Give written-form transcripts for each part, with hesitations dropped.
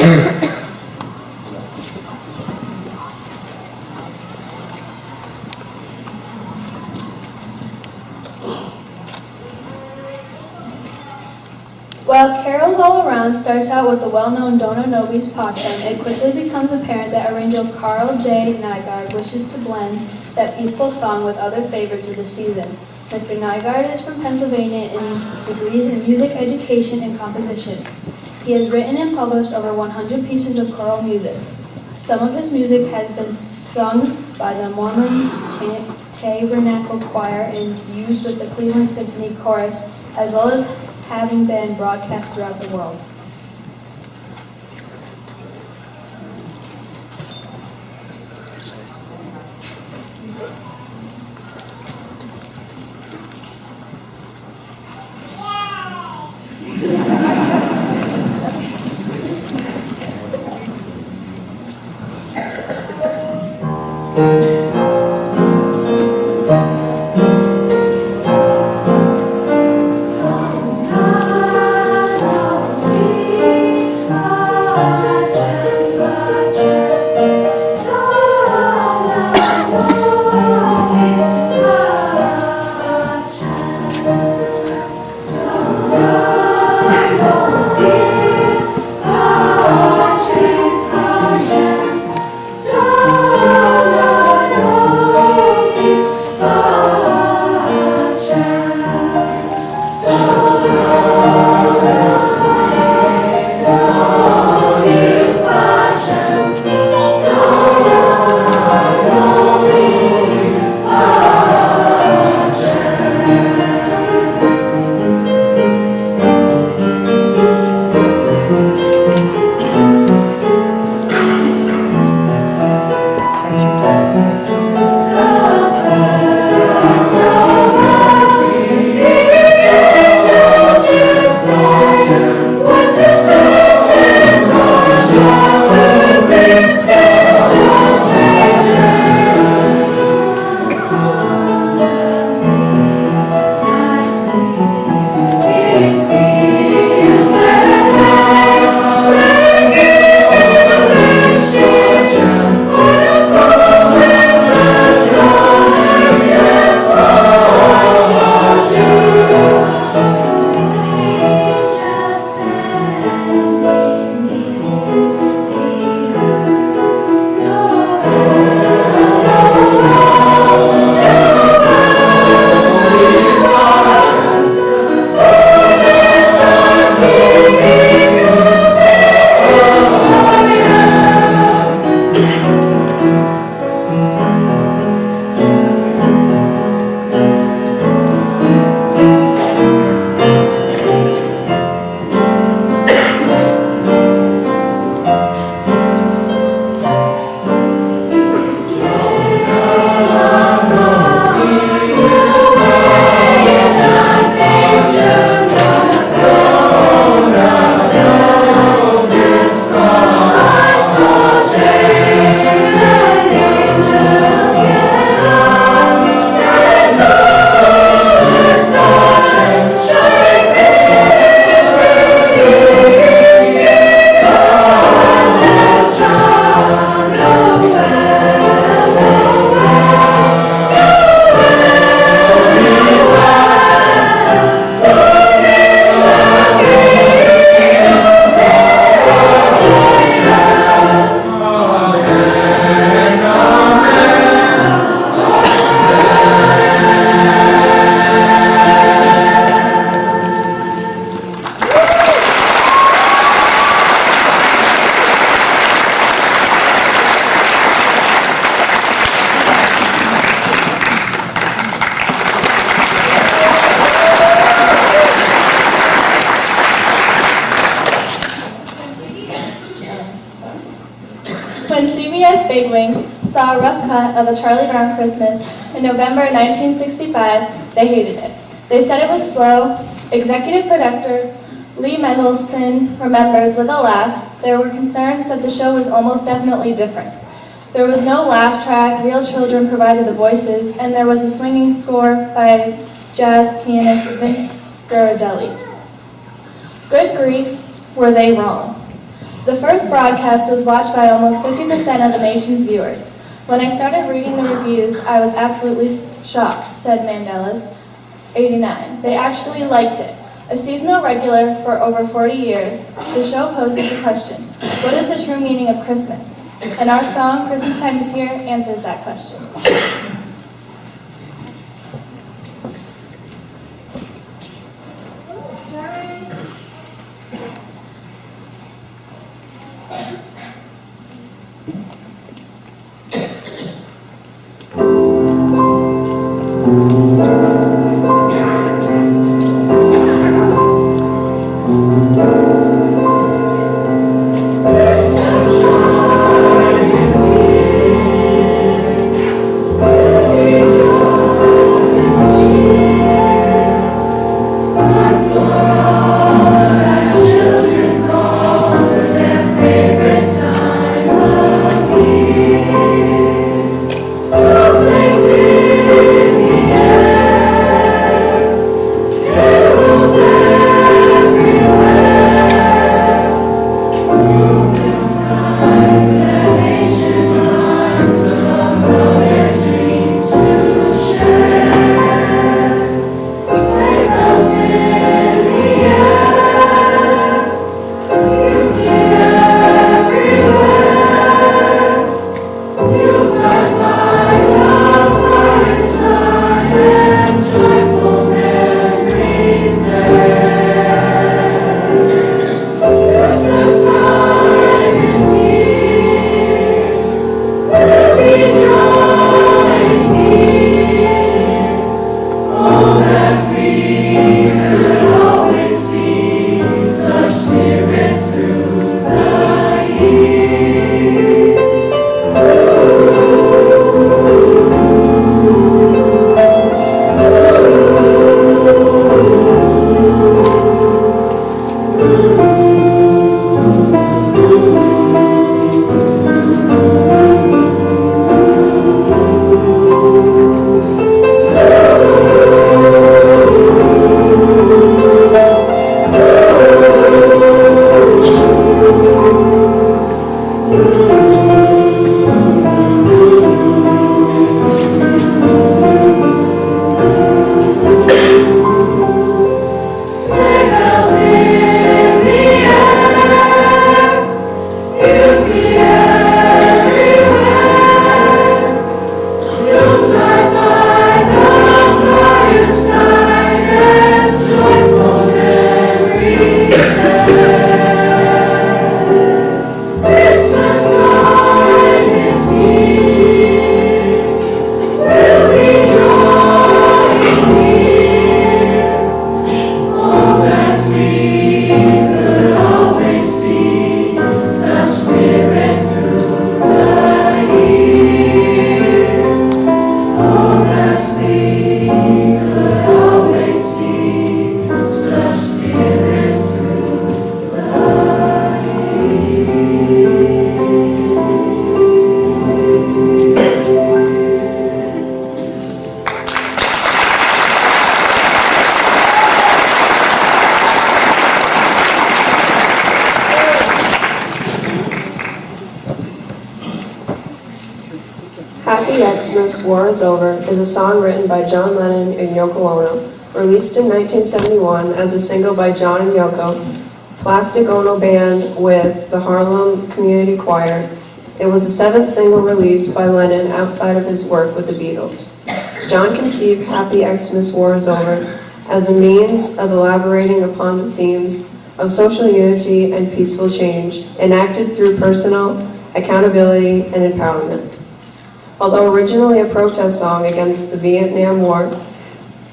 While Carols All Around starts out with the well-known Dona Nobis Pacem, it quickly becomes apparent that arranger Carl J. Nygaard wishes to blend that peaceful song with other favorites of the season. Mr. Nygaard is from Pennsylvania in degrees in music education and composition. He has written and published over 100 pieces of choral music. Some of his music has been sung by the Mormon Tabernacle Choir and used with the Cleveland Symphony Chorus, as well as having been broadcast throughout the world. When CBS Bigwigs saw a rough cut of A Charlie Brown Christmas in November 1965, they hated it. They said it was slow. Executive producer Lee Mendelson remembers with a laugh, there were concerns that the show was almost definitely different. There was no laugh track, real children provided the voices, and there was a swinging score by jazz pianist Vince Ghirardelli. Good grief, were they wrong. The first broadcast was watched by almost 50% of the nation's viewers. When I started reading the reviews, I was absolutely shocked, said Mandela's 89. They actually liked it. A seasonal regular for over 40 years, the show poses a question. What is the true meaning of Christmas? And our song, Christmas Time is Here, answers that question. Happy Xmas, War is Over is a song written by John Lennon and Yoko Ono, released in 1971 as a single by John and Yoko, Plastic Ono Band with the Harlem Community Choir. It was the seventh single released by Lennon outside of his work with the Beatles. John conceived Happy Xmas, War is Over as a means of elaborating upon the themes of social unity and peaceful change enacted through personal accountability and empowerment. Although originally a protest song against the Vietnam War,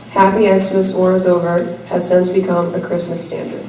Happy Xmas, War is Over has since become a Christmas standard.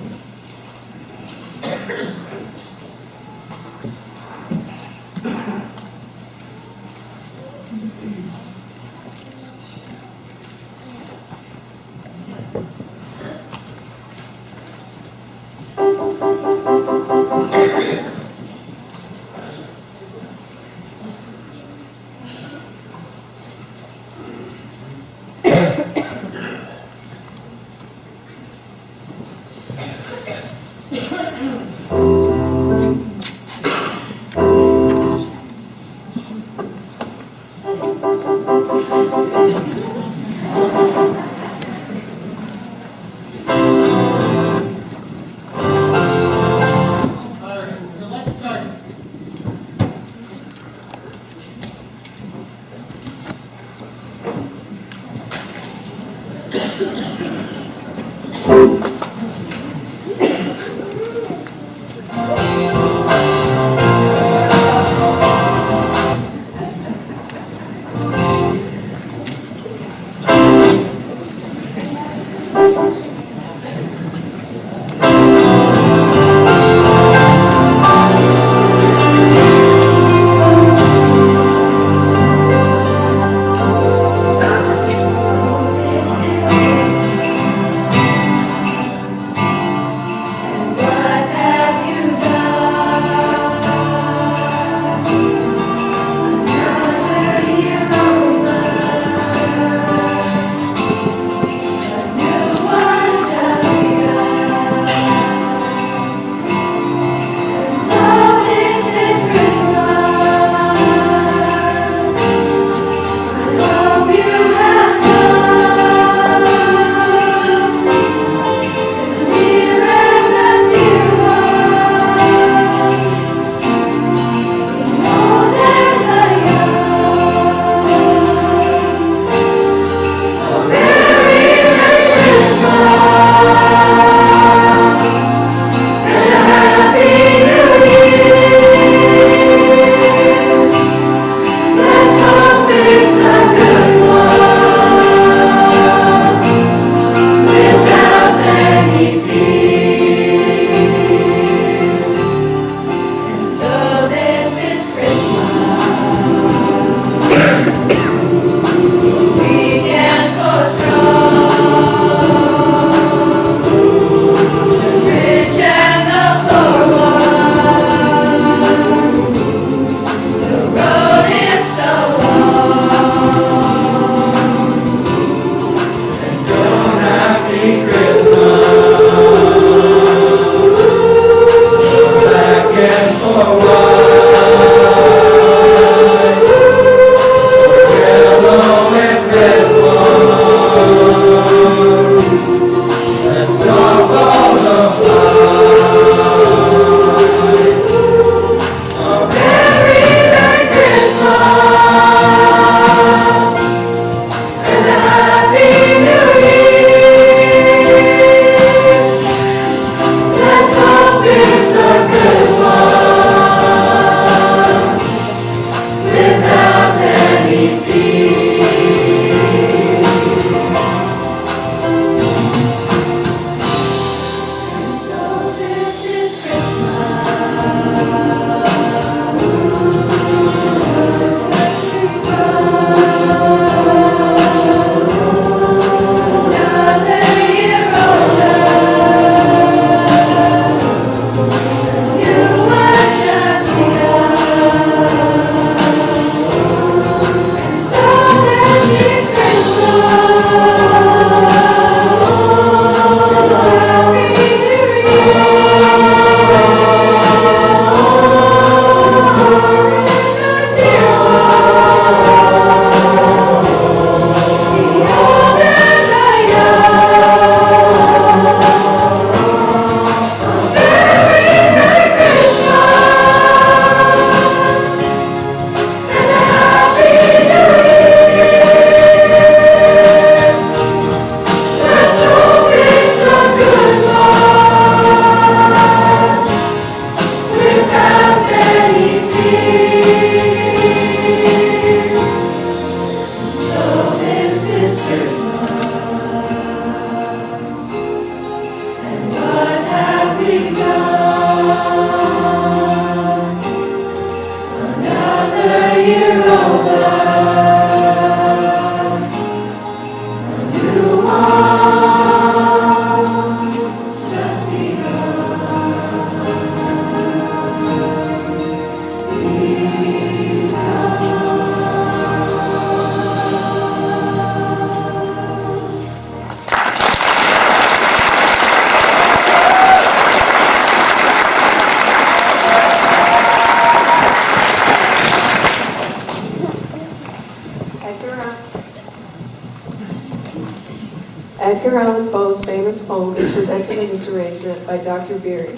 Edgar Allan Poe's famous poem is presented in this arrangement by Dr. Beery.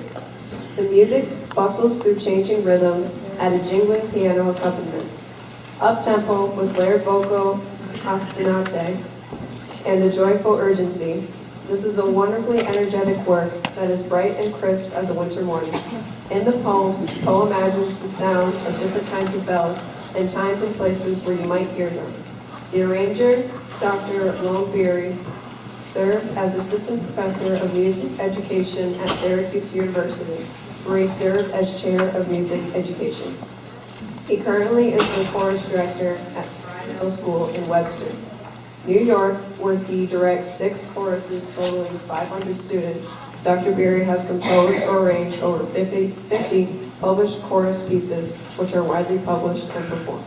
The music bustles through changing rhythms at a jingling piano accompaniment, up-tempo with layered vocal ostinate and a joyful urgency. This is a wonderfully energetic work that is bright and crisp as a winter morning. In the poem, Poe imagines the sounds of different kinds of bells and times and places where you might hear them. The arranger, Dr. Lone Beery, served as assistant professor of music education at Syracuse University, where he served as chair of music education. He currently is the chorus director at Spry Middle School in Webster, New York, where he directs 6 choruses totaling 500 students. Dr. Beery has composed or arranged over 50 published chorus pieces, which are widely published and performed.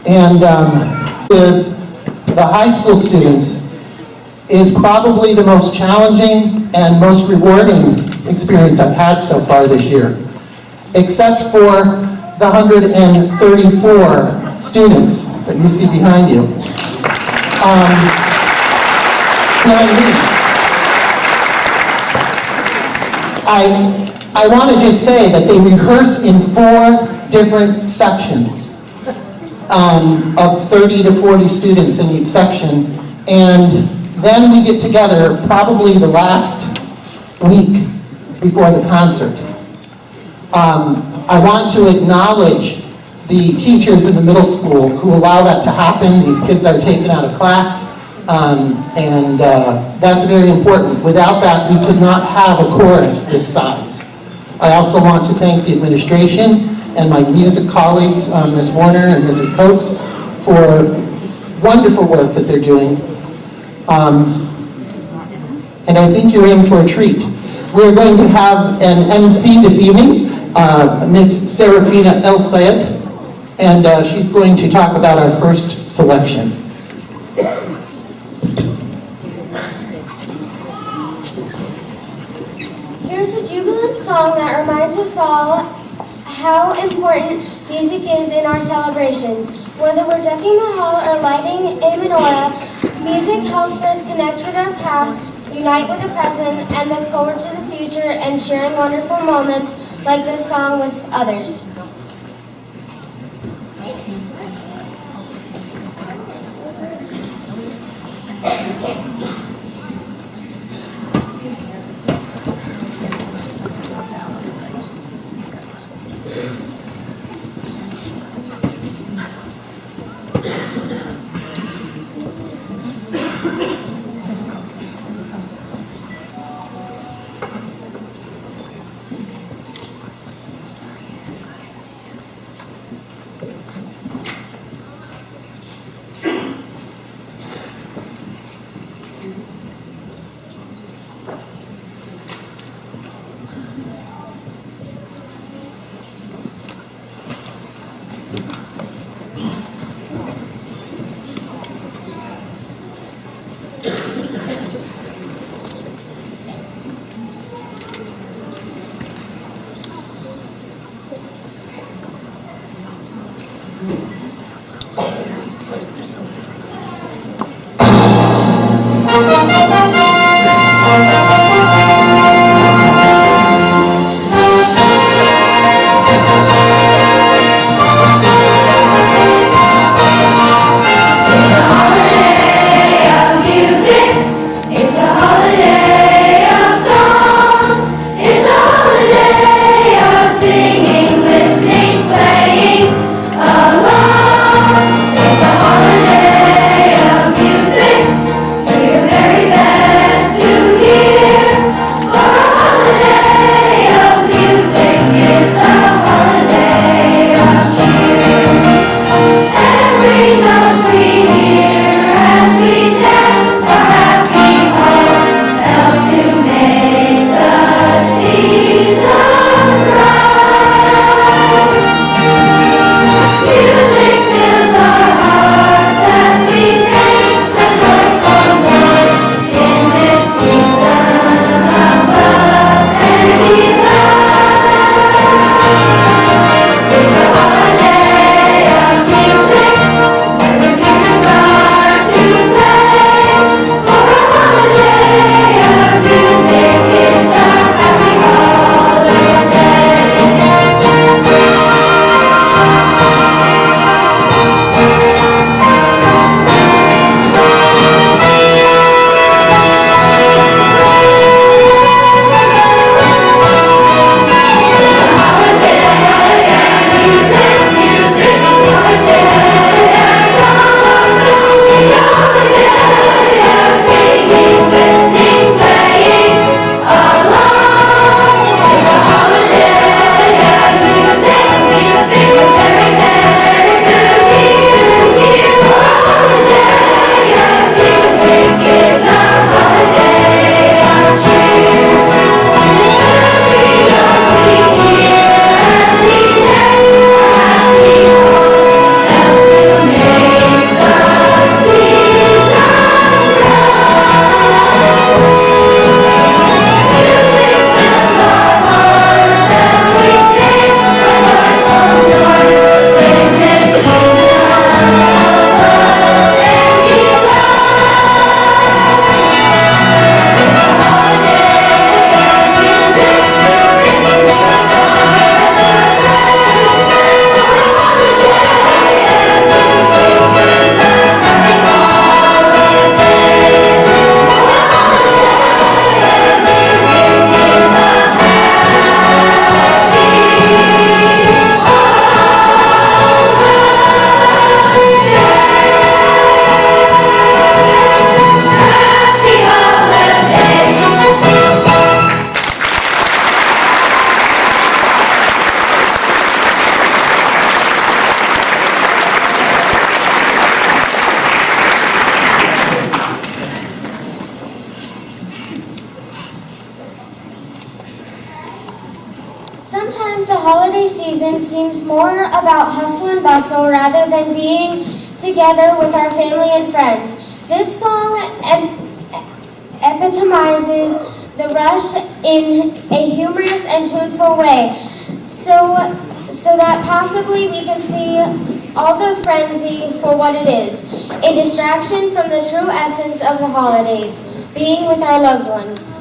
And with the high school students is probably the most challenging and most rewarding experience I've had so far this year, except for the 134 students that you see behind you. I want to just say that they rehearse in 4 different sections. Of 30 to 40 students in each section, and then we get together probably the last week before the concert. I want to acknowledge the teachers in the middle school who allow that to happen. These kids are taken out of class, and that's very important. Without that, we could not have a chorus this size. I also want to thank the administration and my music colleagues, Ms. Warner and Mrs. Coates, for wonderful work that they're doing. And I think you're in for a treat. We're going to have an MC this evening, Ms. Serafina El Sayed, and she's going to talk about our first selection. Here's a jubilant song that reminds us all how important music is in our celebrations. Whether we're decking the hall or lighting a menorah, music helps us connect with our past, unite with the present, and look forward to the future and sharing wonderful moments like this song with others. Sometimes the holiday season seems more about hustle and bustle rather than being together with our family and friends. This song epitomizes the rush in a humorous and tuneful way, so that possibly we can see all the frenzy for what it is, a distraction from the true essence of the holidays, being with our loved ones.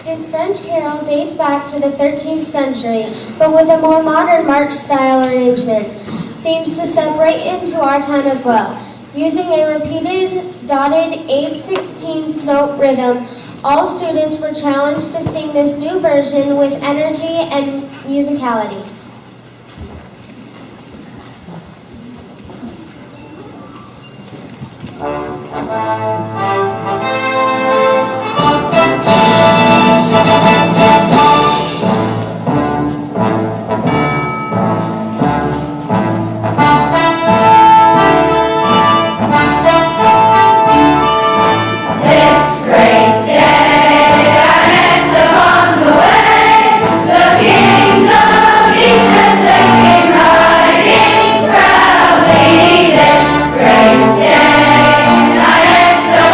This French carol dates back to the 13th century, but with a more modern march-style arrangement. Seems to step right into our time as well. Using a repeated, dotted 8/16th note rhythm, all students were challenged to sing this new version with energy and musicality. This great day, I enter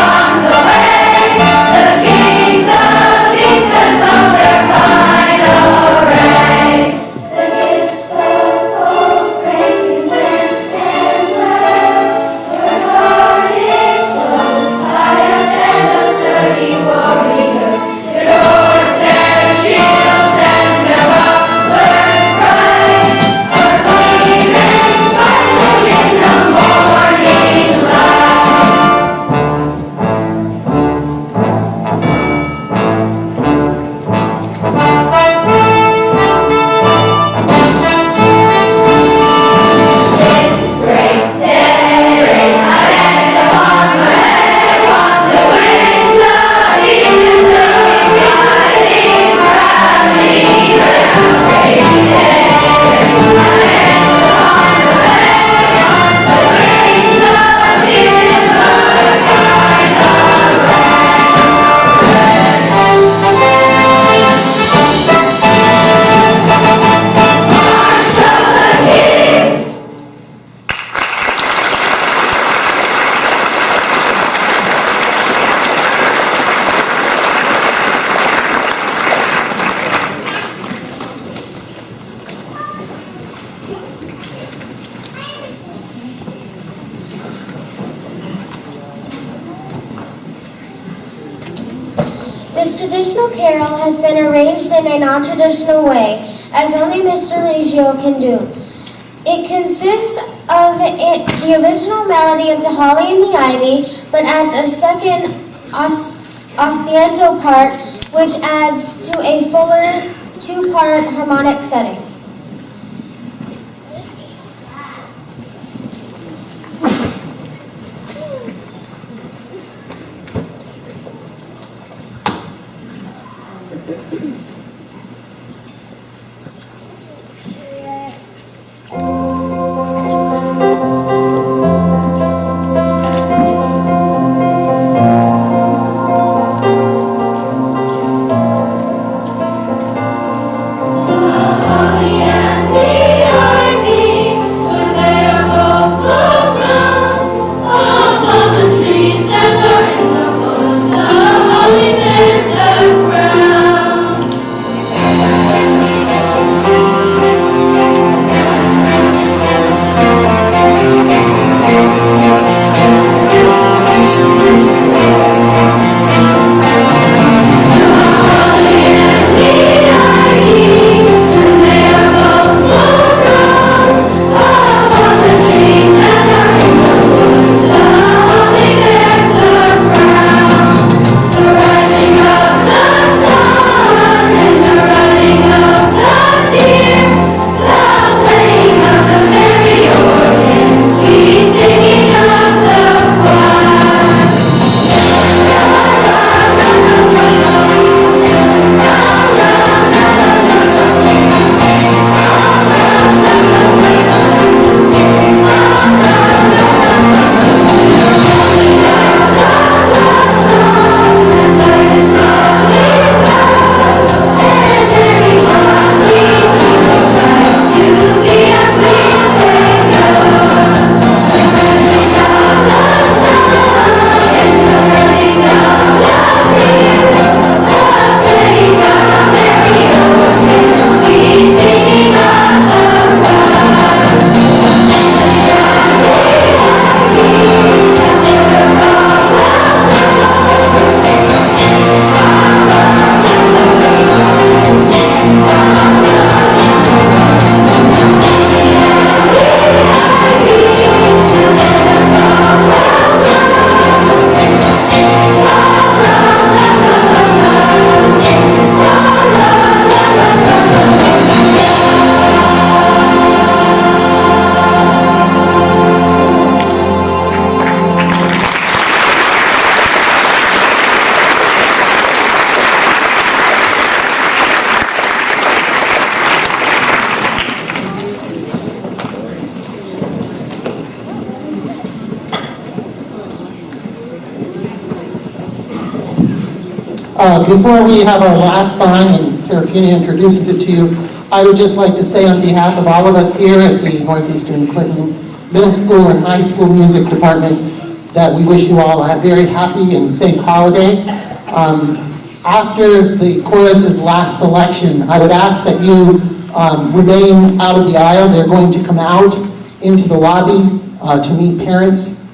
traditional carol has been arranged in a non-traditional way, as only Mr. Reggio can do. It consists of the original melody of the holly and the ivy, but adds a second ostinato part, which adds to a fuller two-part harmonic setting. Before we have our last song and Serafina introduces it to you, I would just like to say on behalf of all of us here at the Northeastern Clinton Middle School and High School Music Department that we wish you all a very happy and safe holiday. After the chorus's last selection, I would ask that you remain out of the aisle. They're going to come out into the lobby to meet parents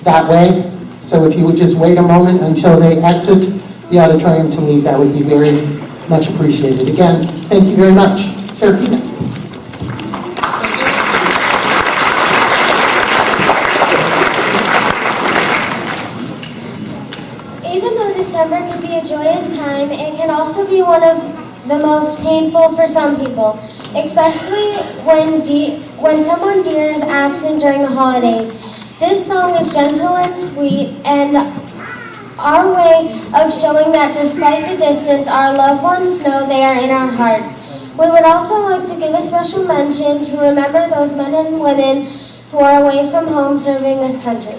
that way. So if you would just wait a moment until they exit the auditorium to leave, that would be very much appreciated. Again, thank you very much. Serafina. Even though December can be a joyous time, it can also be one of the most painful for some people, especially when someone dear is absent during the holidays. This song is gentle and sweet, and our way of showing that despite the distance, our loved ones know they are in our hearts. We would also like to give a special mention to remember those men and women who are away from home serving this country.